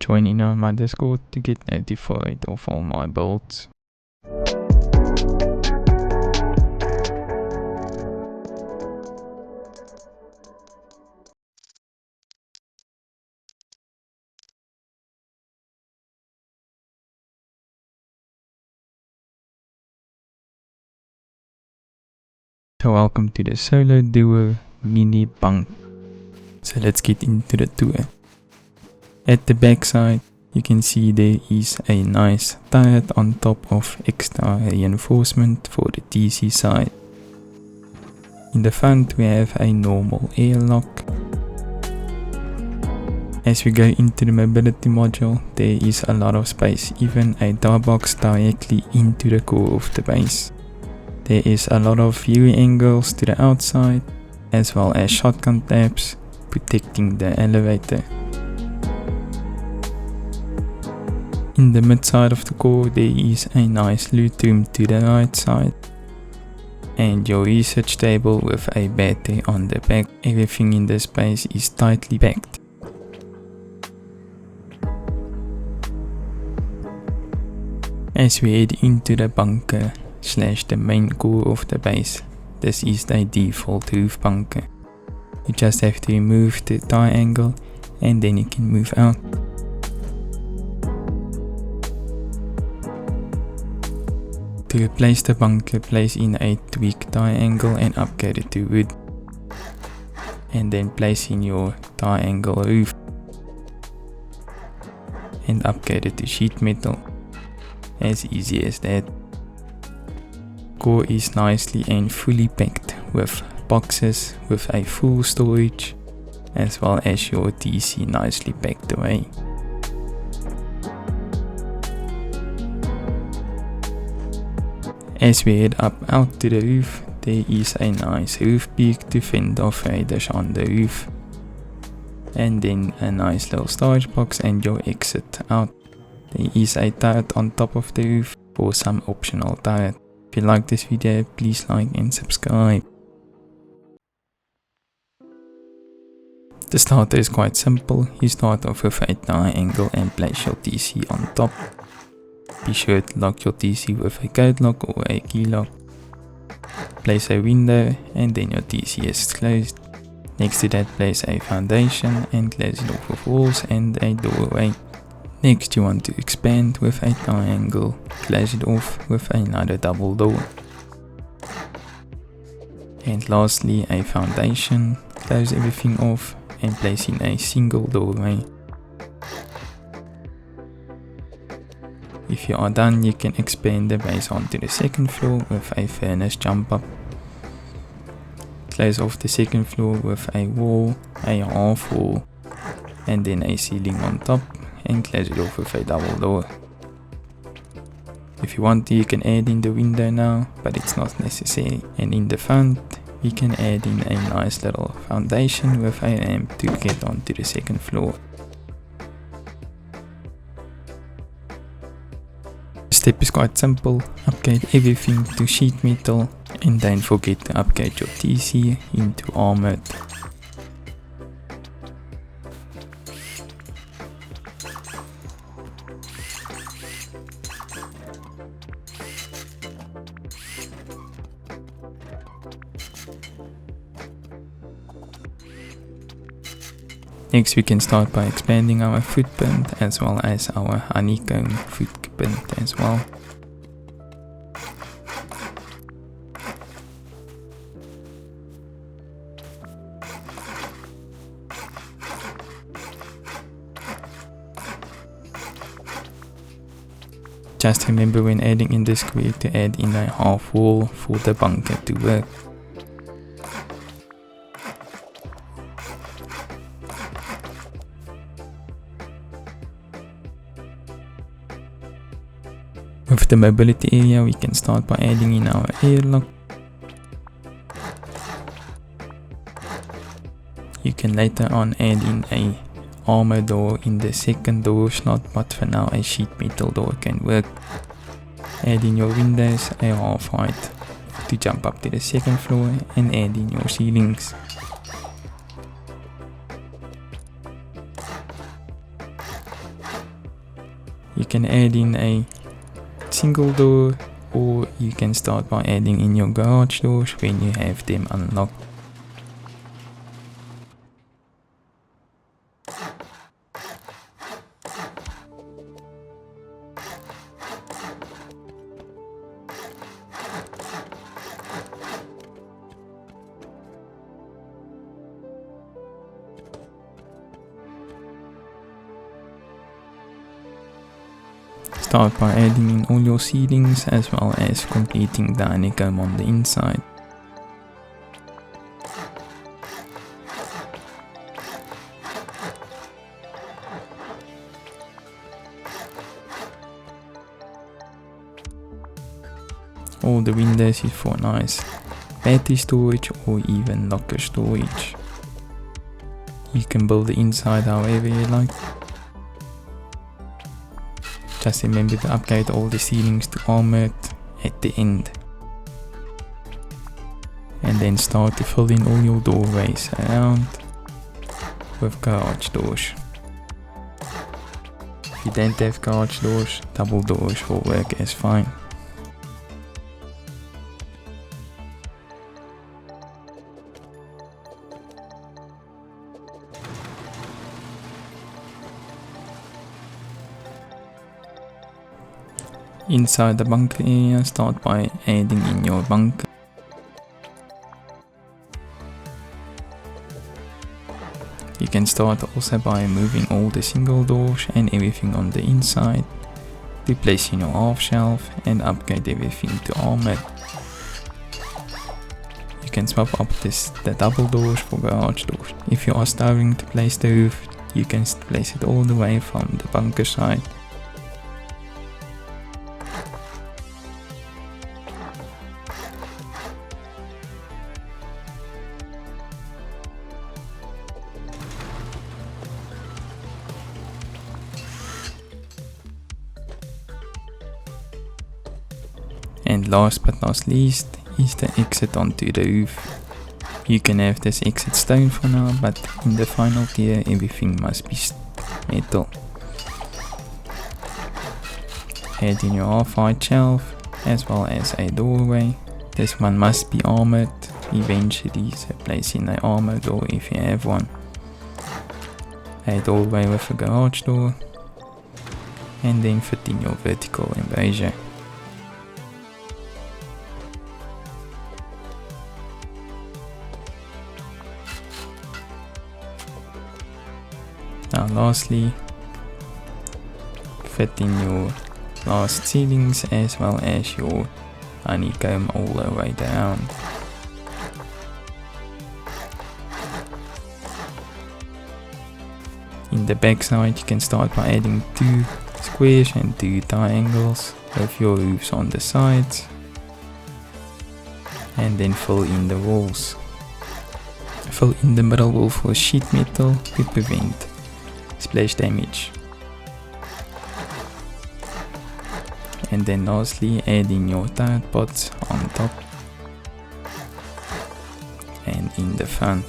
Join in on my Discord to get notified of all my builds. So welcome to the solo duo Mini Bunk. So let's get into the tour. At the back side you can see there is a nice turret on top of extra reinforcement for the TC side. In the front we have a normal airlock. As we go into the mobility module, there is a lot of space, even a door box directly into the core of the base. There is a lot of view angles to the outside, as well as shotgun tabs protecting the elevator. In the mid side of the core there is a nice loot room to the right side, and your research table with a battery on the back. Everything in this space is tightly packed. As we head into the bunker / the main core of the base, this is the default roof bunker. You just have to remove the triangle and then you can move out. To replace the bunker, place in a tweak triangle and upgrade it to wood. And then place in your triangle roof and upgrade it to sheet metal. As easy as that. Core is nicely and fully packed with boxes with a full storage, as well as your TC nicely packed away. As we head up out to the roof, there is a nice roof peak to fend off raiders on the roof, and then a nice little storage box and your exit out. There is a turret on top of the roof for some optional turret. If you like this video, please like and subscribe. The starter is quite simple. You start off with a triangle and place your TC on top. Be sure to lock your TC with a code lock or a key lock. Place a window and then your TC is closed. Next to that, place a foundation and close it off with walls and a doorway. Next you want to expand with a triangle, close it off with another double door. And lastly a foundation, close everything off and place in a single doorway. If you are done, you can expand the base onto the second floor with a furnace jump up. Close off the second floor with a wall, a half wall, and then a ceiling on top, and close it off with a double door. If you want to, you can add in the window now, but it's not necessary. And in the front we can add in a nice little foundation with a ramp to get onto the second floor. The step is quite simple. Upgrade everything to sheet metal and don't forget to upgrade your TC into armored. Next we can start by expanding our footprint as well as our honeycomb footprint as well. Just remember when adding in the square to add in a half wall for the bunker to work. With the mobility area we can start by adding in our airlock. You can later on add in a armor door in the second door slot, but for now a sheet metal door can work. Add in your windows, a half height to jump up to the second floor, and add in your ceilings. You can add in a single door, or you can start by adding in your garage doors when you have them unlocked. Start by adding in all your ceilings as well as completing the honeycomb on the inside. All the windows is for nice battery storage or even locker storage. You can build the inside however you like. Just remember to upgrade all the ceilings to armored at the end. And then start to fill in all your doorways around with garage doors. If you don't have garage doors, double doors will work as fine. Inside the bunker area, start by adding in your bunker. You can start also by moving all the single doors and everything on the inside to place in your half shelf and upgrade everything to armored. You can swap up the double doors for garage doors. If you are starting to place the roof, you can place it all the way from the bunker side. And last but not least is the exit onto the roof. You can have this exit stone for now, but in the final tier everything must be metal. Add in your half-height shelf as well as a doorway. This one must be armored eventually, so place in an armor door if you have one. A doorway with a garage door, and then fit in your vertical embrasure. Now lastly, fit in your last ceilings as well as your honeycomb all the way down. In the back side you can start by adding 2 squares and 2 triangles with your roofs on the sides, and then fill in the walls. Fill in the middle wall for sheet metal to prevent splash damage. And then lastly add in your tire pots on top and in the front.